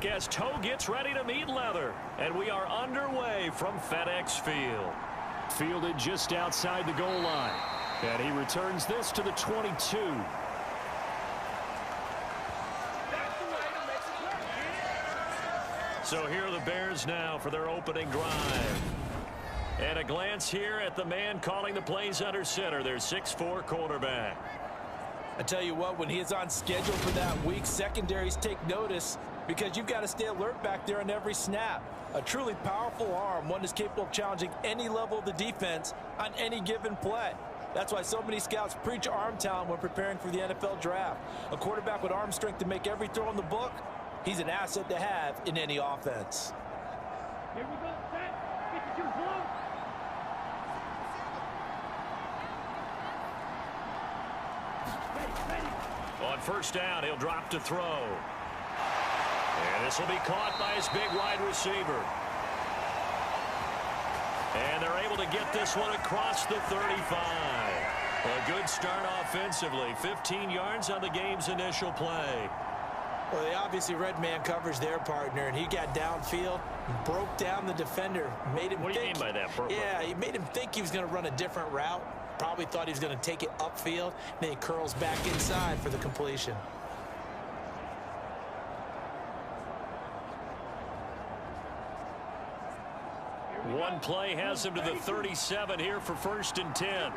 As toe gets ready to meet leather, and we are underway from FedEx Field. Fielded just outside the goal line, and he returns this to the 22. So here are the Bears now for their opening drive. And a glance here at the man calling the plays under center, their 6'4" quarterback. I tell you what, when he is on schedule for that week, secondaries take notice because you've got to stay alert back there on every snap. A truly powerful arm, one that's capable of challenging any level of the defense on any given play. That's why so many scouts preach arm talent when preparing for the NFL draft. A quarterback with arm strength to make every throw in the book, he's an asset to have in any offense. Here we go, set, 52 blue. On first down, he'll drop to throw. And this will be caught by his big wide receiver. And they're able to get this one across the 35. A good start offensively. 15 yards on the game's initial play. Well, they obviously read man coverage their partner, and he got downfield, broke down the defender, made him What do you mean by that, Purple? Yeah, he made him think he was going to run a different route. Probably thought he was going to take it upfield. Then he curls back inside for the completion. One play has him to the 37 here for 1st and 10.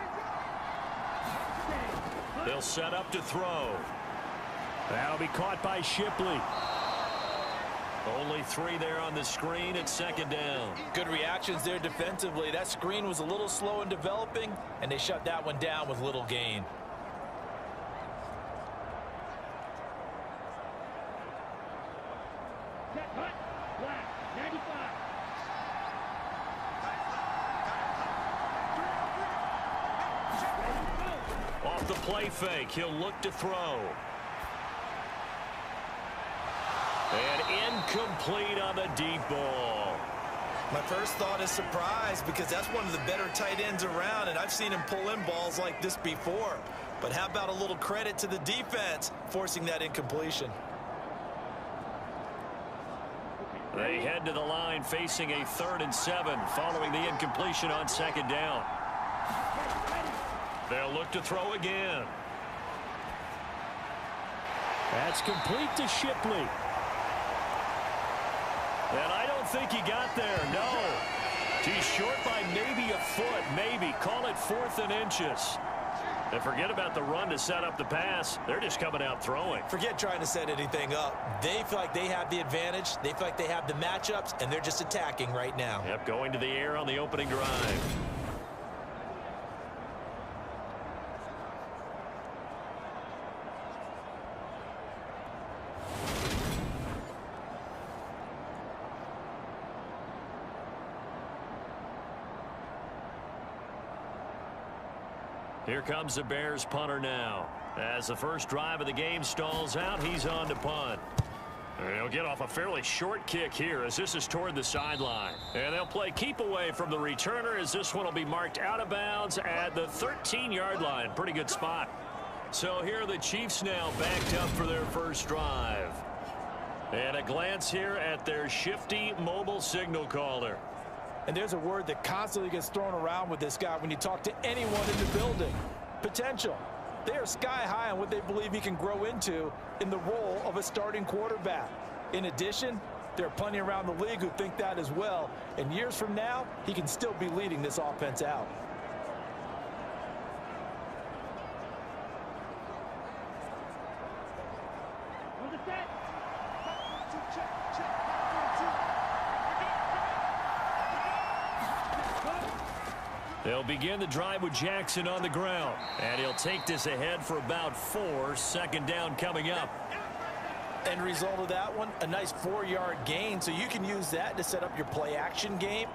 They'll set up to throw. That'll be caught by Shipley. Only 3 there on the screen at 2nd down. Good reactions there defensively. That screen was a little slow in developing, and they shut that one down with little gain. Off the play fake, he'll look to throw. And incomplete on the deep ball. My first thought is surprise because that's one of the better tight ends around, and I've seen him pull in balls like this before. But how about a little credit to the defense forcing that incompletion? They head to the line facing a 3rd and 7 following the incompletion on 2nd down. They'll look to throw again. That's complete to Shipley. And I don't think he got there, no. He's short by maybe a foot, maybe. Call it 4th and inches. And forget about the run to set up the pass. They're just coming out throwing. Forget trying to set anything up. They feel like they have the advantage. They feel like they have the matchups, and they're just attacking right now. Yep, going to the air on the opening drive. Here comes the Bears punter now. As the first drive of the game stalls out, he's on to punt. He'll get off a fairly short kick here as this is toward the sideline. And they'll play keep away from the returner as this one will be marked out of bounds at the 13-yard line. Pretty good spot. So here are the Chiefs now backed up for their first drive. And a glance here at their shifty mobile signal caller. And there's a word that constantly gets thrown around with this guy when you talk to anyone in the building. Potential. They are sky high on what they believe he can grow into in the role of a starting quarterback. In addition, there are plenty around the league who think that as well. And years from now, he can still be leading this offense out. They'll begin the drive with Jackson on the ground. And he'll take this ahead for about 4. 2nd down coming up. End result of that one, a nice 4-yard gain. So you can use that to set up your play-action game.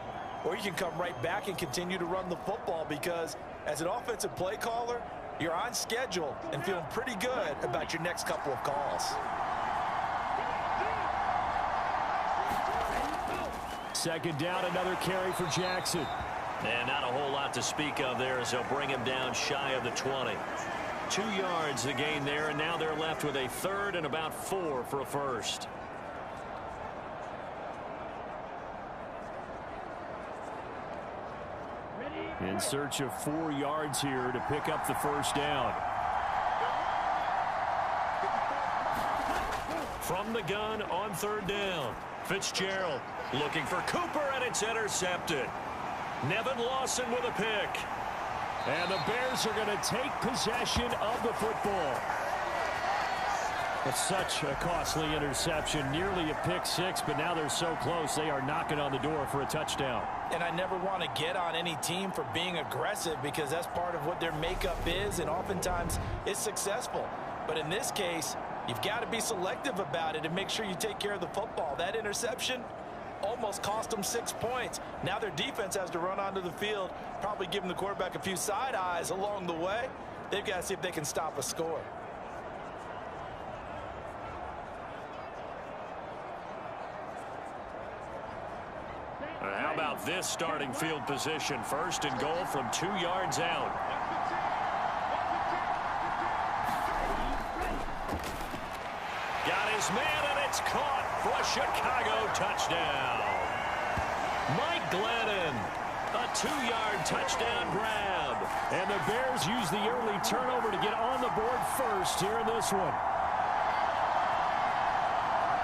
Or you can come right back and continue to run the football because as an offensive play caller, you're on schedule and feeling pretty good about your next couple of calls. 2nd down, another carry for Jackson. And not a whole lot to speak of there as they'll bring him down shy of the 20. 2 yards the gain there, and now they're left with a 3rd and about 4 for a first. In search of 4 yards here to pick up the first down. From the gun on 3rd down. Fitzgerald looking for Cooper, and it's intercepted. Nevin Lawson with a pick. And the Bears are going to take possession of the football. It's such a costly interception, nearly a pick six, but now they're so close they are knocking on the door for a touchdown. And I never want to get on any team for being aggressive because that's part of what their makeup is, and oftentimes it's successful. But in this case, you've got to be selective about it and make sure you take care of the football. That interception almost cost them 6 points. Now their defense has to run onto the field, probably giving the quarterback a few side eyes along the way. They've got to see if they can stop a score. How about this starting field position? 1st and goal from 2 yards out. Got his man, and it's caught for a Chicago touchdown. Mike Glennon, a 2-yard touchdown grab. And the Bears use the early turnover to get on the board first here in this one.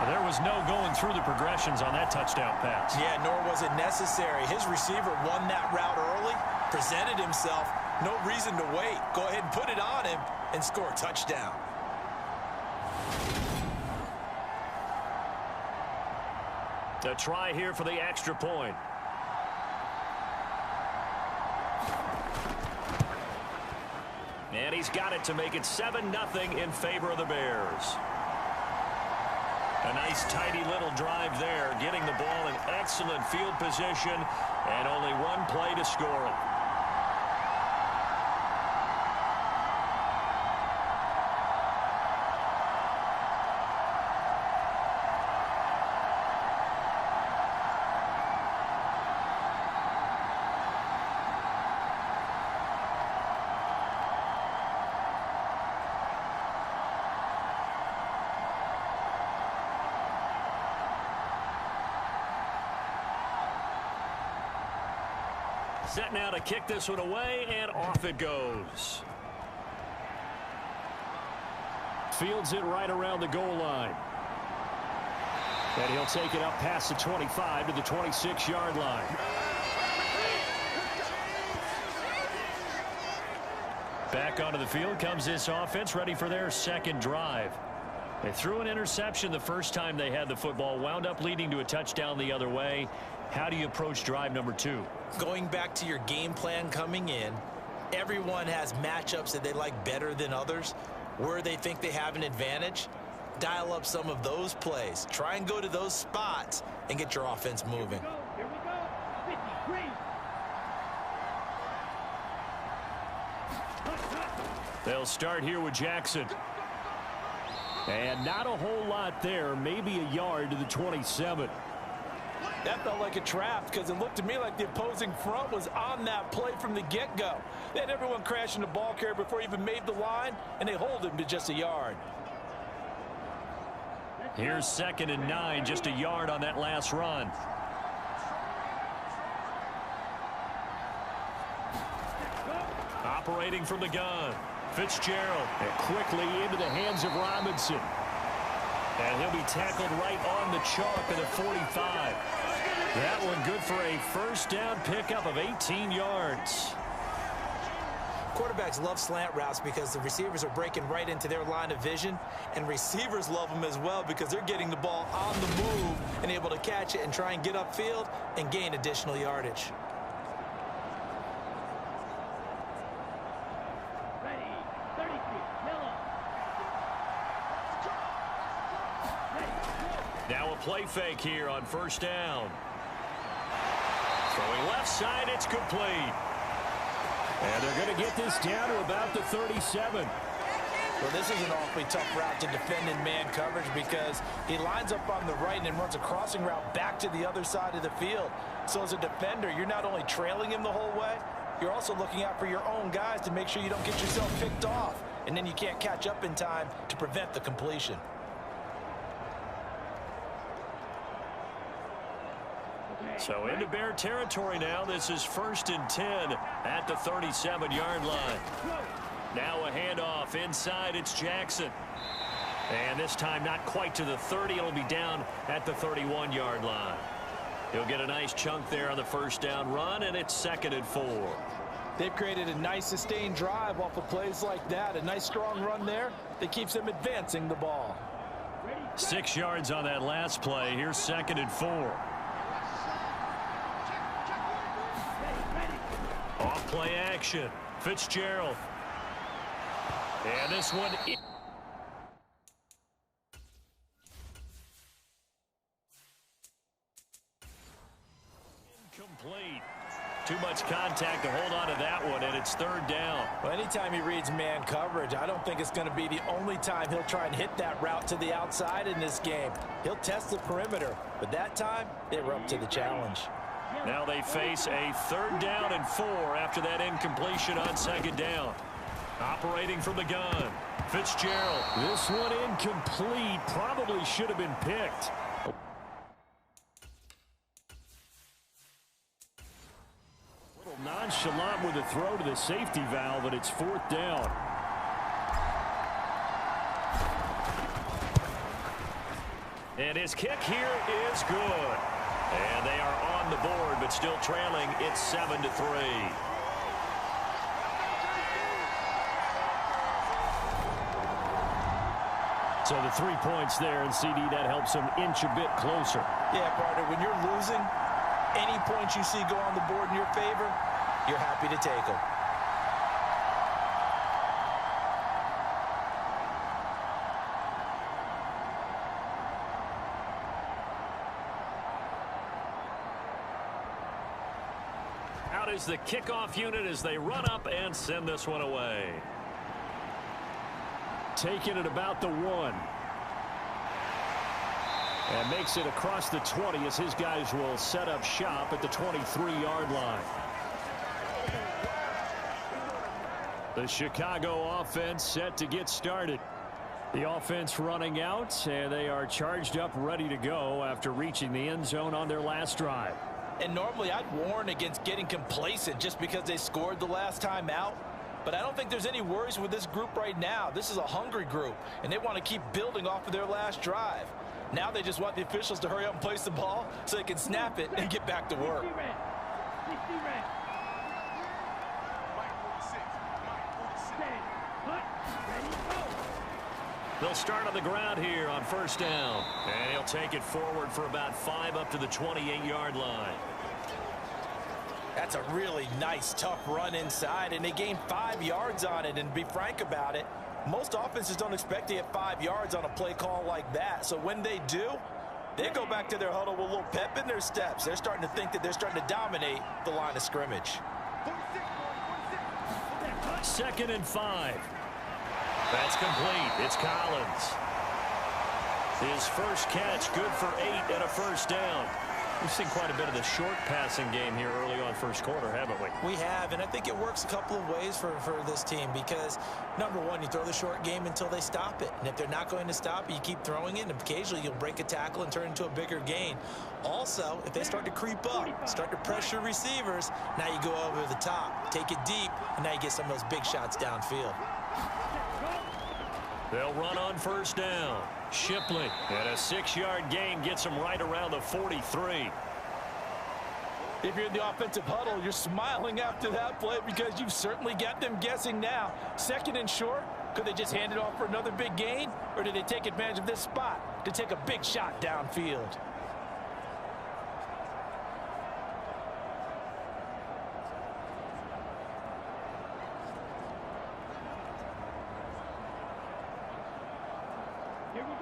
There was no going through the progressions on that touchdown pass. Yeah, nor was it necessary. His receiver won that route early, presented himself. No reason to wait. Go ahead and put it on him and score a touchdown. A try here for the extra point. And he's got it to make it 7-0 in favor of the Bears. A nice tidy little drive there, getting the ball in excellent field position, and only one play to score it. Set now to kick this one away, and off it goes. Fields it right around the goal line. And he'll take it up past the 25 to the 26-yard line. Back onto the field comes this offense, ready for their second drive. They threw an interception the first time they had the football, wound up leading to a touchdown the other way. How do you approach drive number 2? Going back to your game plan coming in, everyone has matchups that they like better than others. Where they think they have an advantage, dial up some of those plays. Try and go to those spots and get your offense moving. Here we go. 53. They'll start here with Jackson. And not a whole lot there, maybe a yard to the 27. That felt like a trap because it looked to me like the opposing front was on that play from the get-go. They had everyone crashing the ball carrier before he even made the line, and they hold him to just a yard. Here's 2nd and 9, just a yard on that last run. Operating from the gun, Fitzgerald, and quickly into the hands of Robinson. And he'll be tackled right on the chalk at the 45. That one good for a first down pickup of 18 yards. Quarterbacks love slant routes because the receivers are breaking right into their line of vision, and receivers love them as well because they're getting the ball on the move and able to catch it and try and get upfield and gain additional yardage. Ready. 33. Miller. Now a play fake here on first down. Throwing left side, it's complete. And they're going to get this down to about the 37. Well, this is an awfully tough route to defend in man coverage because he lines up on the right and runs a crossing route back to the other side of the field. So as a defender, you're not only trailing him the whole way, you're also looking out for your own guys to make sure you don't get yourself picked off. And then you can't catch up in time to prevent the completion. So into Bear territory now. This is 1st and 10 at the 37-yard line. Now a handoff inside. It's Jackson. And this time not quite to the 30. It'll be down at the 31-yard line. He'll get a nice chunk there on the first down run, and it's 2nd and 4. They've created a nice sustained drive off of plays like that. A nice strong run there that keeps them advancing the ball. 6 yards on that last play. Here's 2nd and 4. Off play action. Fitzgerald. And this one incomplete. Too much contact to hold on to that one, and it's 3rd down. Well, anytime he reads man coverage, I don't think it's going to be the only time he'll try and hit that route to the outside in this game. He'll test the perimeter, but that time they were up to the challenge. Now they face a 3rd down and 4 after that incompletion on 2nd down. Operating from the gun, Fitzgerald. This one incomplete. Probably should have been picked. Nonchalant with a throw to the safety valve, and it's 4th down. And his kick here is good. And they are on the board, but still trailing. It's 7-3. So the 3 points there, and CD, that helps them inch a bit closer. Yeah, partner, when you're losing, any points you see go on the board in your favor, you're happy to take them. Out is the kickoff unit as they run up and send this one away. Taking it about the 1. And makes it across the 20 as his guys will set up shop at the 23-yard line. The Chicago offense set to get started. The offense running out, and they are charged up, ready to go after reaching the end zone on their last drive. And normally I'd warn against getting complacent just because they scored the last time out. But I don't think there's any worries with this group right now. This is a hungry group, and they want to keep building off of their last drive. Now they just want the officials to hurry up and place the ball so they can snap it and get back to work. They'll start on the ground here on 1st down. And he'll take it forward for about 5 up to the 28-yard line. That's a really nice, tough run inside, and they gained 5 yards on it. And to be frank about it, most offenses don't expect to get 5 yards on a play call like that. So when they do, they go back to their huddle with a little pep in their steps. They're starting to think that they're starting to dominate the line of scrimmage. 2nd and 5. That's complete. It's Collins. His first catch, good for 8 and a 1st down. We've seen quite a bit of the short passing game here early on 1st quarter, haven't we? We have, and I think it works a couple of ways for this team because, number one, you throw the short game until they stop it. And if they're not going to stop it, you keep throwing it, and occasionally you'll break a tackle and turn it into a bigger gain. Also, if they start to creep up, start to pressure receivers, now you go over the top, take it deep, and now you get some of those big shots downfield. They'll run on 1st down. Shipley, and a 6-yard gain gets him right around the 43. If you're in the offensive huddle, you're smiling after that play because you've certainly got them guessing now. 2nd and short, could they just hand it off for another big gain? Or did they take advantage of this spot to take a big shot downfield?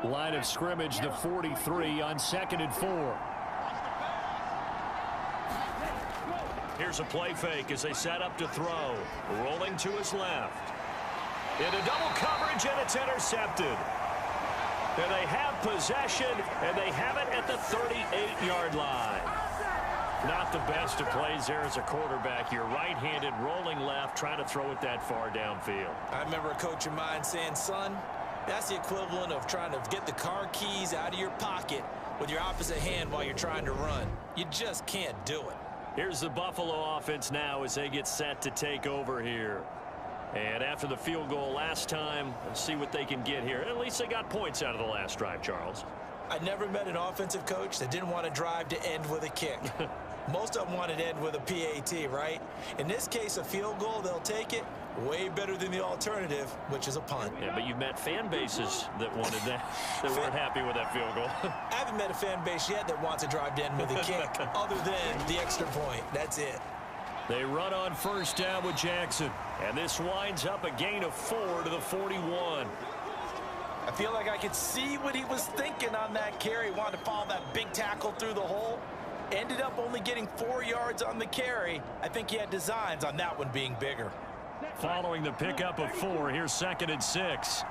Line of scrimmage, the 43 on 2nd and 4. Here's a play fake as they set up to throw. Rolling to his left. Into double coverage, and it's intercepted. And they have possession, and they have it at the 38-yard line. Not the best of plays there as a quarterback. You're right-handed, rolling left, trying to throw it that far downfield. I remember a coach of mine saying, son, that's the equivalent of trying to get the car keys out of your pocket with your opposite hand while you're trying to run. You just can't do it. Here's the Buffalo offense now as they get set to take over here. And after the field goal last time, let's see what they can get here. At least they got points out of the last drive, Charles. I never met an offensive coach that didn't want to drive to end with a kick. Most of them wanted to end with a PAT, right? In this case, a field goal, they'll take it. Way better than the alternative, which is a punt. Yeah, but you've met fan bases that wanted that, that weren't happy with that field goal. I haven't met a fan base yet that wants to drive to end with a kick, other than the extra point. That's it. They run on first down with Jackson. And this winds up a gain of 4 to the 41. I feel like I could see what he was thinking on that carry. Wanted to follow that big tackle through the hole. Ended up only getting 4 yards on the carry. I think he had designs on that one being bigger. Following the pickup of 4, here's 2nd and 6.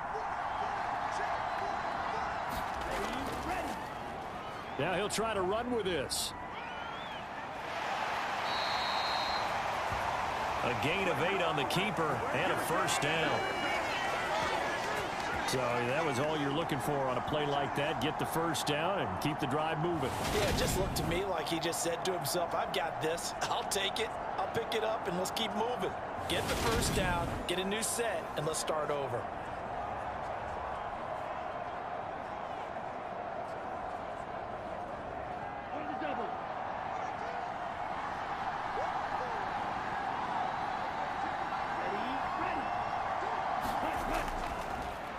Now he'll try to run with this. A gain of 8 on the keeper and a first down. So that was all you're looking for on a play like that. Get the first down and keep the drive moving. Yeah, it just looked to me like he just said to himself, I've got this. I'll take it. I'll pick it up, and let's keep moving. Get the first down, get a new set, and let's start over. On the double.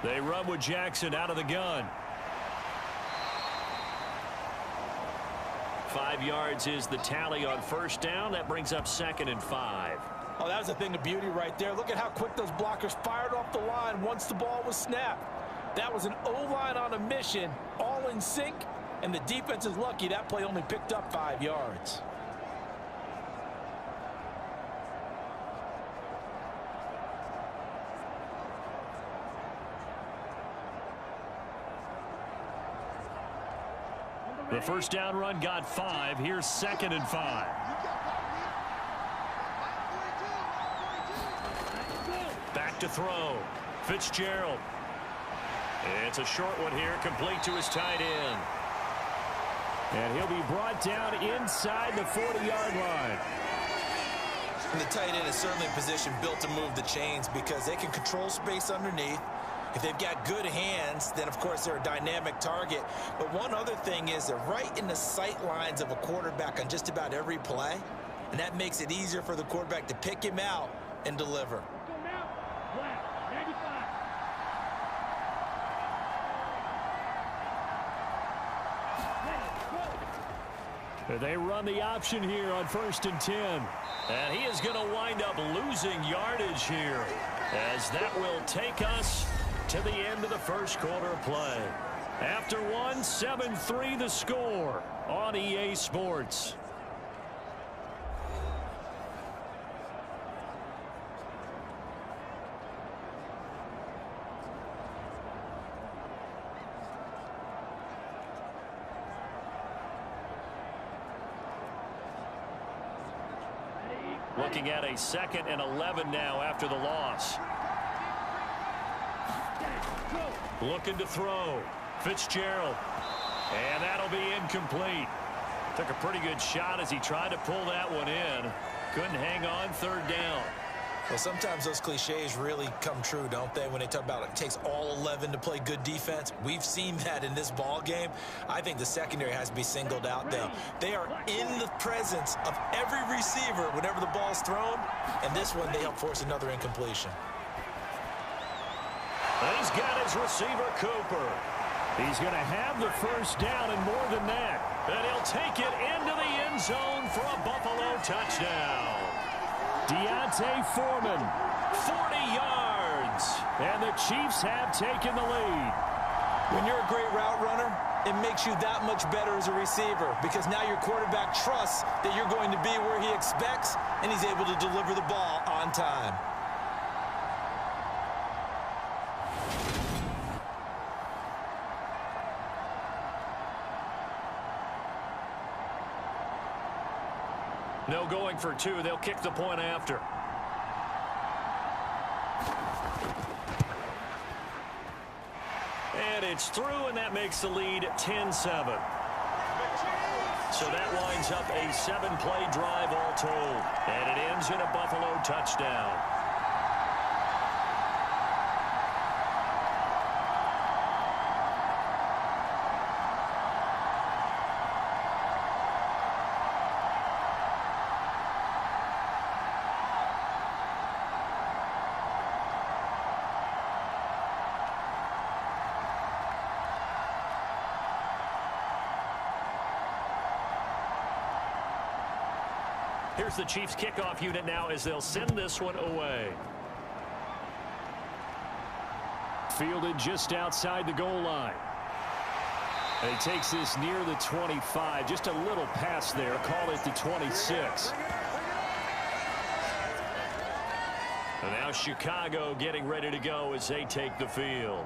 Ready. They run with Jackson out of the gun. 5 yards is the tally on first down. That brings up 2nd and 5. Oh, that was a thing of beauty right there. Look at how quick those blockers fired off the line once the ball was snapped. That was an O-line on a mission, all in sync, and the defense is lucky that play only picked up 5 yards. The first down run got 5. Here's 2nd and 5. Back to throw. Fitzgerald. It's a short one here, complete to his tight end. And he'll be brought down inside the 40-yard line. And the tight end is certainly a position built to move the chains because they can control space underneath. If they've got good hands, then of course they're a dynamic target. But one other thing is they're right in the sight lines of a quarterback on just about every play. And that makes it easier for the quarterback to pick him out and deliver. Go now. Left. 95. Ready. Go. They run the option here on 1st and 10. And he is going to wind up losing yardage here, as that will take us to the end of the first quarter of play. After one, 7-3 the score on EA Sports. Looking at a 2nd and 11 now after the loss. Looking to throw. Fitzgerald. And that'll be incomplete. Took a pretty good shot as he tried to pull that one in. Couldn't hang on. 3rd down. Well, sometimes those cliches really come true, don't they? When they talk about it takes all 11 to play good defense. We've seen that in this ball game. I think the secondary has to be singled out, though. They are in the presence of every receiver whenever the ball's thrown. And this one, they help force another incompletion. He's got his receiver, Cooper. He's going to have the first down and more than that. And he'll take it into the end zone for a Buffalo touchdown. Deontay Foreman, 40 yards. And the Chiefs have taken the lead. When you're a great route runner, it makes you that much better as a receiver because now your quarterback trusts that you're going to be where he expects, and he's able to deliver the ball on time. No going for 2. They'll kick the point after. And it's through, and that makes the lead 10-7. So that winds up a 7-play drive all told. And it ends in a Buffalo touchdown. Here's the Chiefs kickoff unit now as they'll send this one away. Fielded just outside the goal line. And he takes this near the 25. Just a little pass there. Call it the 26. And now Chicago getting ready to go as they take the field.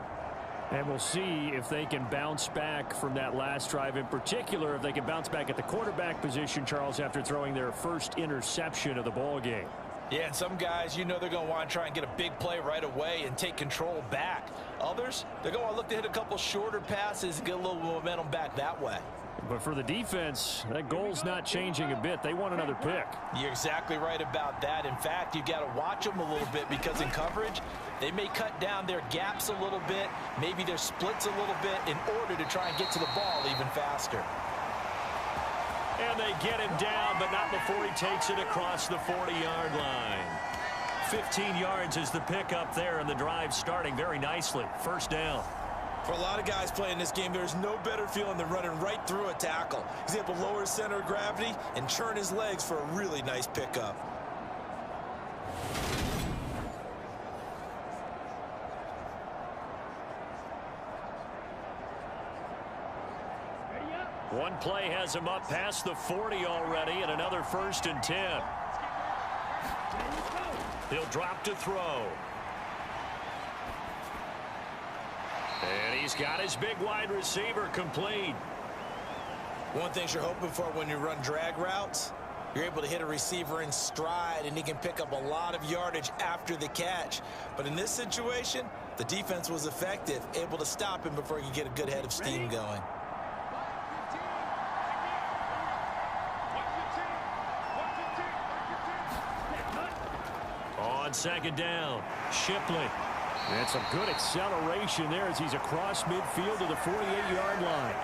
And we'll see if they can bounce back from that last drive. In particular, if they can bounce back at the quarterback position, Charles, after throwing their first interception of the ball game. Yeah, and some guys, you know they're going to want to try and get a big play right away and take control back. Others, they're going to look to hit a couple shorter passes and get a little momentum back that way. But for the defense, that goal's not changing a bit. They want another pick. You're exactly right about that. In fact, you've got to watch them a little bit because in coverage, they may cut down their gaps a little bit, maybe their splits a little bit in order to try and get to the ball even faster. And they get him down, but not before he takes it across the 40-yard line. 15 yards is the pickup there, and the drive starting very nicely. First down. For a lot of guys playing this game, there's no better feeling than running right through a tackle. He's able to lower his center of gravity and churn his legs for a really nice pickup. One play has him up past the 40 already, and another 1st and 10. He'll drop to throw. And he's got his big wide receiver complete. One thing you're hoping for when you run drag routes, you're able to hit a receiver in stride, and he can pick up a lot of yardage after the catch. But in this situation, the defense was effective, able to stop him before he could get a good head of steam going. On second down, Shipley. And some good acceleration there as he's across midfield to the 48-yard line.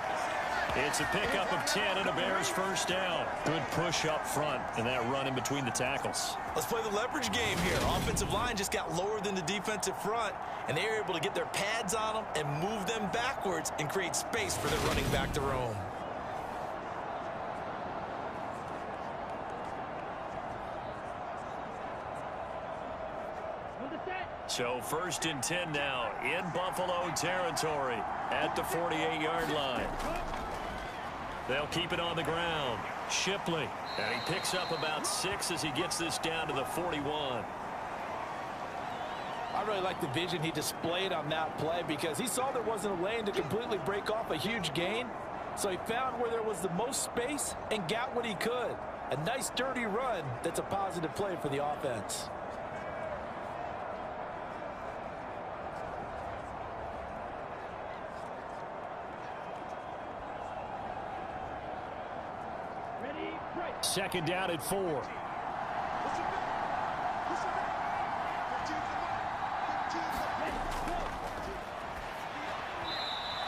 It's a pickup of 10 and a Bears first down. Good push up front and that run in between the tackles. Let's play the leverage game here. Offensive line just got lower than the defensive front, and they were able to get their pads on them and move them backwards and create space for their running back to roam. So 1st and 10 now in Buffalo territory at the 48-yard line. They'll keep it on the ground. Shipley. And he picks up about 6 as he gets this down to the 41. I really like the vision he displayed on that play because he saw there wasn't a lane to completely break off a huge gain. So he found where there was the most space and got what he could. A nice dirty run that's a positive play for the offense. Second down at 4.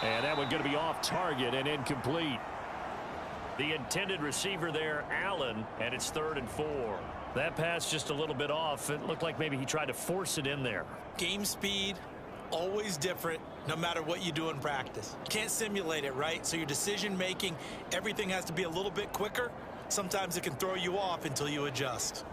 And that one going to be off target and incomplete. The intended receiver there, Allen, and it's 3rd and 4. That pass just a little bit off. It looked like maybe he tried to force it in there. Game speed, always different, no matter what you do in practice. You can't simulate it, right? So your decision making, everything has to be a little bit quicker. Sometimes it can throw you off until you adjust.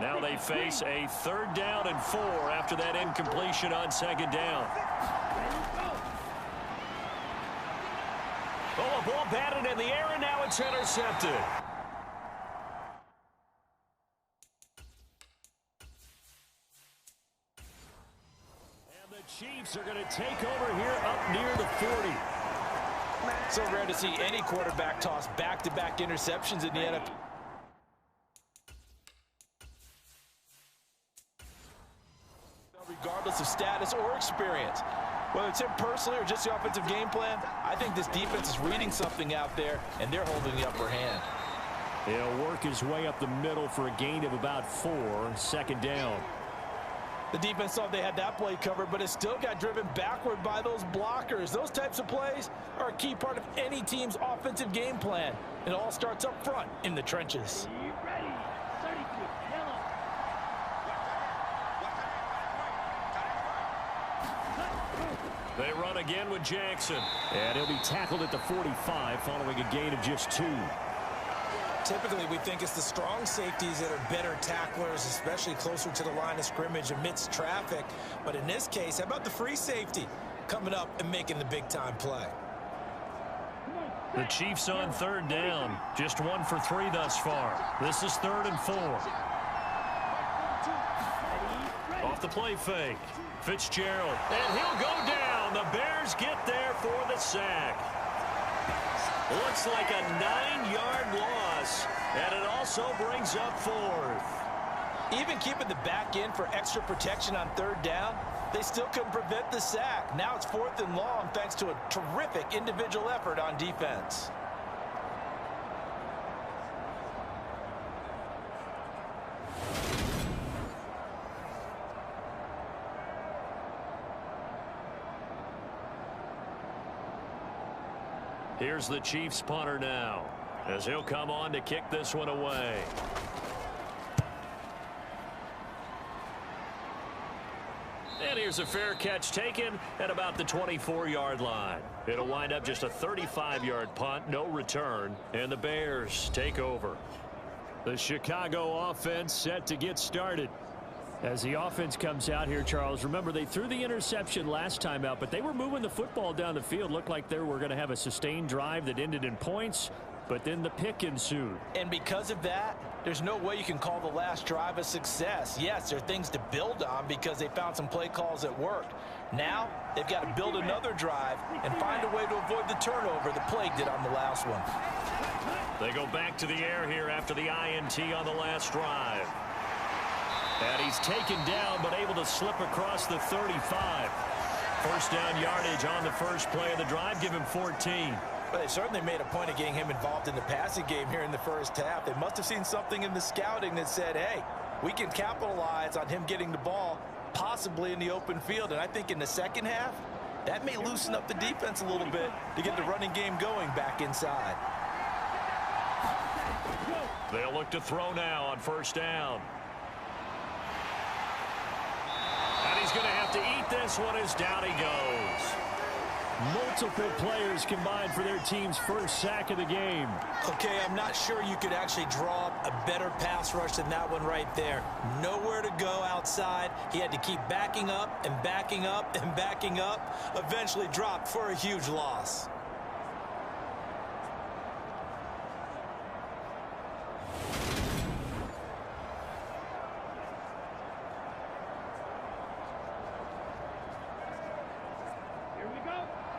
Now they face a 3rd down and 4 after that incompletion on 2nd down. Oh, a ball batted in the air, and now it's intercepted. And the Chiefs are going to take over here up near the 40. So rare to see any quarterback toss back-to-back interceptions in the NFL. regardless of status or experience. Whether it's him personally or just the offensive game plan, I think this defense is reading something out there, and they're holding the upper hand. He'll work his way up the middle for a gain of about 4, second down. The defense thought they had that play covered, but it still got driven backward by those blockers. Those types of plays are a key part of any team's offensive game plan. It all starts up front in the trenches. Be ready. 32. Yellow. They run again with Jackson. And he'll be tackled at the 45 following a gain of just 2. Typically, we think it's the strong safeties that are better tacklers, especially closer to the line of scrimmage amidst traffic. But in this case, how about the free safety coming up and making the big-time play? The Chiefs on third down. Just 1 for 3 thus far. This is 3rd and 4. Off the play fake. Fitzgerald. And he'll go down. The Bears get there for the sack. Looks like a 9-yard loss, and it also brings up 4th. Even keeping the back end for extra protection on third down, they still couldn't prevent the sack. Now it's 4th and long thanks to a terrific individual effort on defense. Here's the Chiefs punter now, as he'll come on to kick this one away. And here's a fair catch taken at about the 24-yard line. It'll wind up just a 35-yard punt, no return, and the Bears take over. The Chicago offense set to get started. As the offense comes out here, Charles, remember they threw the interception last time out, but they were moving the football down the field. Looked like they were going to have a sustained drive that ended in points, but then the pick ensued. And because of that, there's no way you can call the last drive a success. Yes, there are things to build on because they found some play calls that worked. Now they've got to build another drive and find a way to avoid the turnover that plagued it on the last one. They go back to the air here after the INT on the last drive. And he's taken down, but able to slip across the 35. First down yardage on the first play of the drive. Give him 14. But they certainly made a point of getting him involved in the passing game here in the first half. They must have seen something in the scouting that said, hey, we can capitalize on him getting the ball, possibly in the open field. And I think in the second half, that may loosen up the defense a little bit to get the running game going back inside. They'll look to throw now on first down. And he's going to have to eat this one as down he goes. Multiple players combined for their team's first sack of the game. Okay, I'm not sure you could actually draw up a better pass rush than that one right there. Nowhere to go outside. He had to keep backing up and backing up and backing up. Eventually dropped for a huge loss.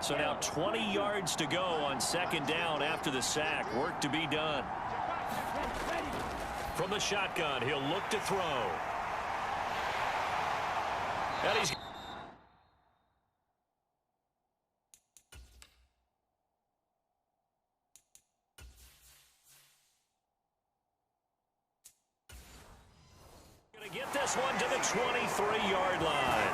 So now 20 yards to go on second down after the sack. Work to be done. From the shotgun, he'll look to throw. And he's going to get this one to the 23-yard line.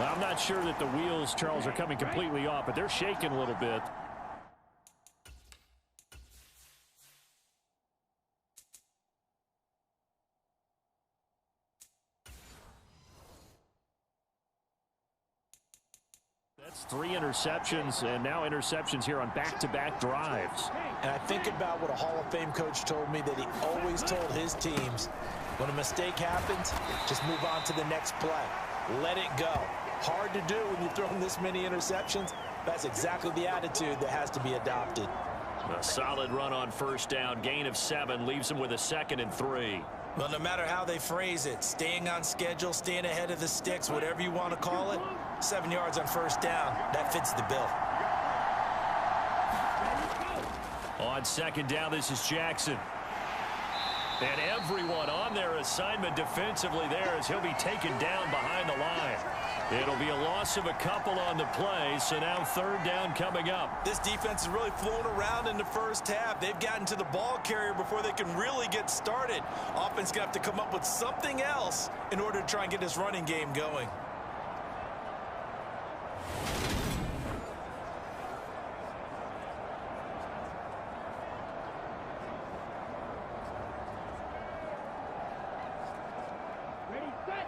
I'm not sure that the wheels, Charles, are coming completely off, but they're shaking a little bit. That's 3 interceptions, and now interceptions here on back-to-back drives. And I think about what a Hall of Fame coach told me that he always told his teams, when a mistake happens, just move on to the next play. Let it go. Hard to do when you've thrown this many interceptions. That's exactly the attitude that has to be adopted. A solid run on first down. Gain of 7 leaves him with a 2nd and 3. Well, no matter how they phrase it, staying on schedule, staying ahead of the sticks, whatever you want to call it, 7 yards on first down, that fits the bill. On second down, this is Jackson. And everyone on their assignment defensively there as he'll be taken down behind the line. It'll be a loss of a couple on the play, so now third down coming up. This defense is really flown around in the first half. They've gotten to the ball carrier before they can really get started. Offense going to have to come up with something else in order to try and get this running game going.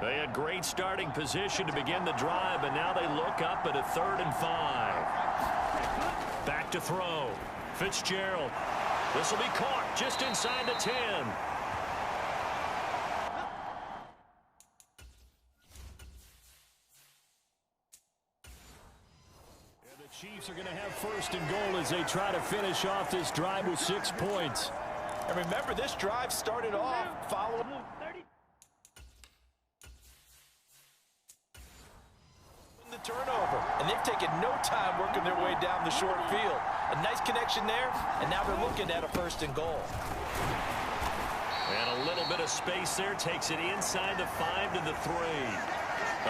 They had great starting position to begin the drive, but now they look up at a 3rd and 5. Back to throw. Fitzgerald. This will be caught just inside the 10. And the Chiefs are going to have 1st and goal as they try to finish off this drive with 6 points. And remember, this drive started off following the turnover, and they've taken no time working their way down the short field. A nice connection there, and now they're looking at a 1st and goal. And a little bit of space there takes it inside the 5 to the 3.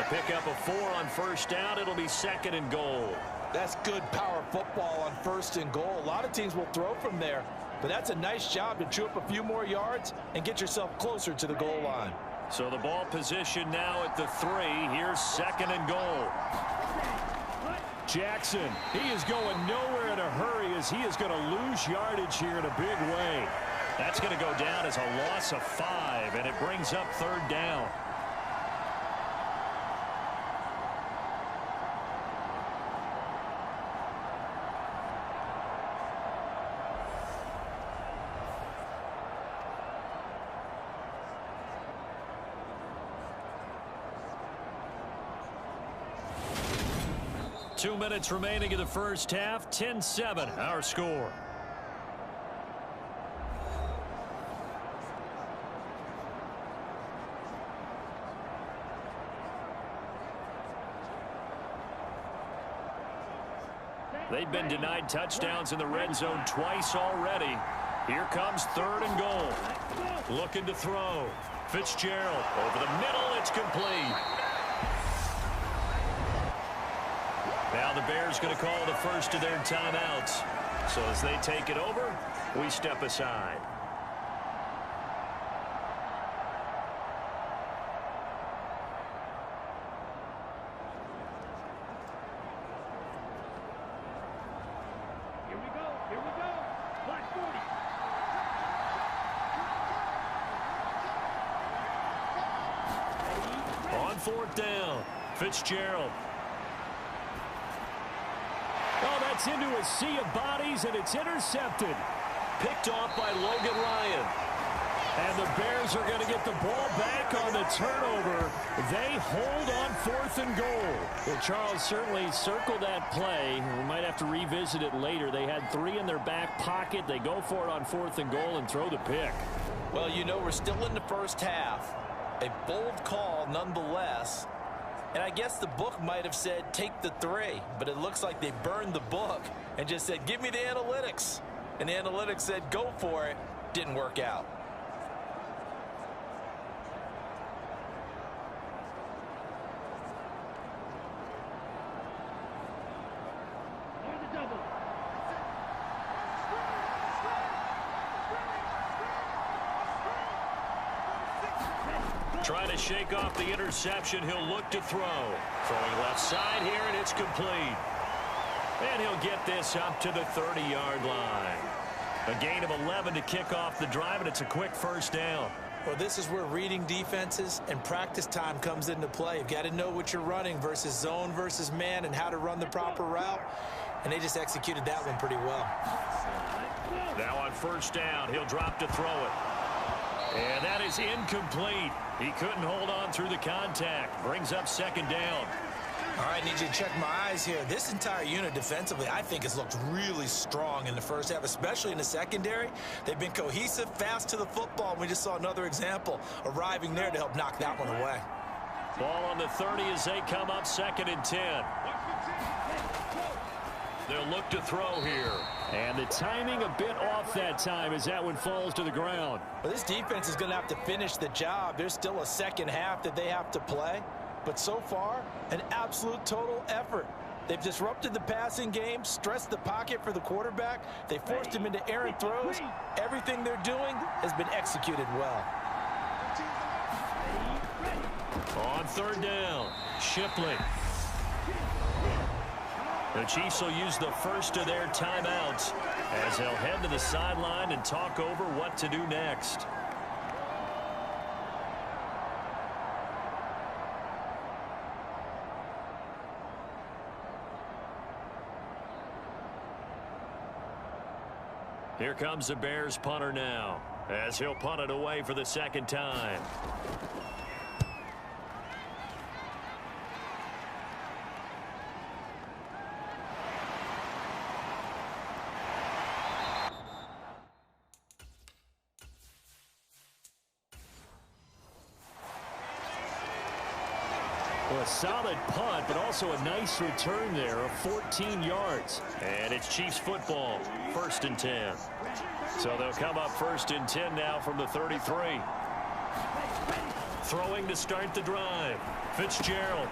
A pickup of 4 on 1st down. It'll be 2nd and goal. That's good power football on 1st and goal. A lot of teams will throw from there, but that's a nice job to chew up a few more yards and get yourself closer to the goal line. So the ball position now at the 3. Here's 2nd and goal. Jackson, he is going nowhere in a hurry as he is going to lose yardage here in a big way. That's going to go down as a loss of 5, and it brings up 3rd down. Two minutes remaining in the first half. 10-7, our score. They've been denied touchdowns in the red zone twice already. Here comes 3rd and goal. Looking to throw. Fitzgerald over the middle. It's complete. Now the Bears going to call the first of their timeouts. So as they take it over, we step aside. Here we go. Black 40. On 4th down, Fitzgerald. Oh, that's into a sea of bodies, and it's intercepted. Picked off by Logan Ryan. And the Bears are going to get the ball back on the turnover. They hold on 4th and goal. Well, Charles certainly circled that play. We might have to revisit it later. They had 3 in their back pocket. They go for it on 4th and goal and throw the pick. Well, you know, we're still in the first half. A bold call nonetheless. And I guess the book might have said, take the 3. But it looks like they burned the book and just said, give me the analytics. And the analytics said, go for it. Didn't work out. On the double. Trying to shake off the interception. He'll look to throw. Throwing left side here, and it's complete. And he'll get this up to the 30-yard line. A gain of 11 to kick off the drive, and it's a quick 1st down. Well, this is where reading defenses and practice time comes into play. You've got to know what you're running versus zone versus man and how to run the proper route. And they just executed that one pretty well. Now on 1st down, he'll drop to throw it. And that is incomplete. He couldn't hold on through the contact. Brings up 2nd down. All right, I need you to check my eyes here. This entire unit defensively, I think, has looked really strong in the first half, especially in the secondary. They've been cohesive, fast to the football. We just saw another example arriving there to help knock that one away. Ball on the 30 as they come up 2nd and 10. They'll look to throw here. And the timing a bit off that time as that one falls to the ground. Well, this defense is going to have to finish the job. There's still a second half that they have to play. But so far, an absolute total effort. They've disrupted the passing game, stressed the pocket for the quarterback. They forced him into errant throws. Everything they're doing has been executed well. On third down, Shipley. The Chiefs will use the first of their timeouts as they'll head to the sideline and talk over what to do next. Here comes the Bears punter now as he'll punt it away for the second time. Well, a solid punt, but also a nice return there of 14 yards. And it's Chiefs football, 1st and 10. So they'll come up 1st and 10 now from the 33. Throwing to start the drive. Fitzgerald.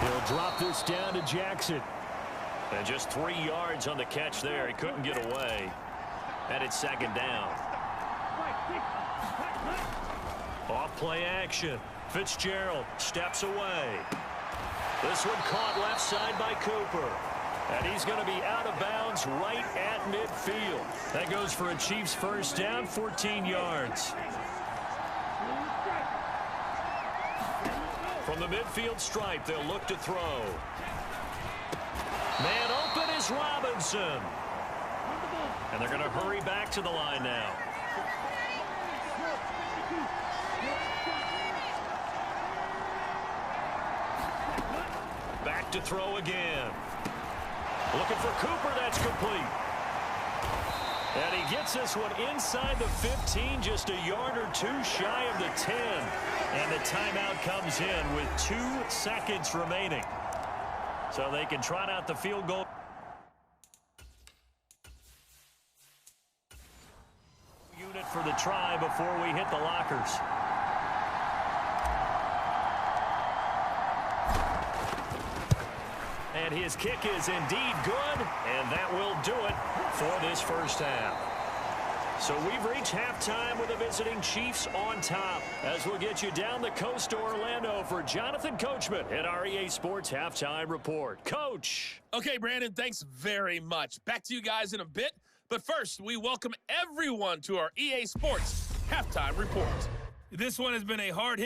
He'll drop this down to Jackson. And just 3 yards on the catch there. He couldn't get away. And it's 2nd down. Off play action. Fitzgerald steps away. This one caught left side by Cooper. And he's going to be out of bounds right at midfield. That goes for a Chiefs first down, 14 yards. From the midfield stripe, they'll look to throw. Man open is Robinson. And they're going to hurry back to the line now. Back to throw again. Looking for Cooper, that's complete. And he gets this one inside the 15, just a yard or two shy of the 10. And the timeout comes in with 2 seconds remaining. So they can trot out the field goal. Unit for the try before we hit the lockers. And his kick is indeed good, and that will do it for this first half. So we've reached halftime with the visiting Chiefs on top, as we'll get you down the coast to Orlando for Jonathan Coachman at our EA Sports Halftime Report. Coach. Okay, Brandon, thanks very much. Back to you guys in a bit. But first, we welcome everyone to our EA Sports Halftime Report. This one has been a hard hit.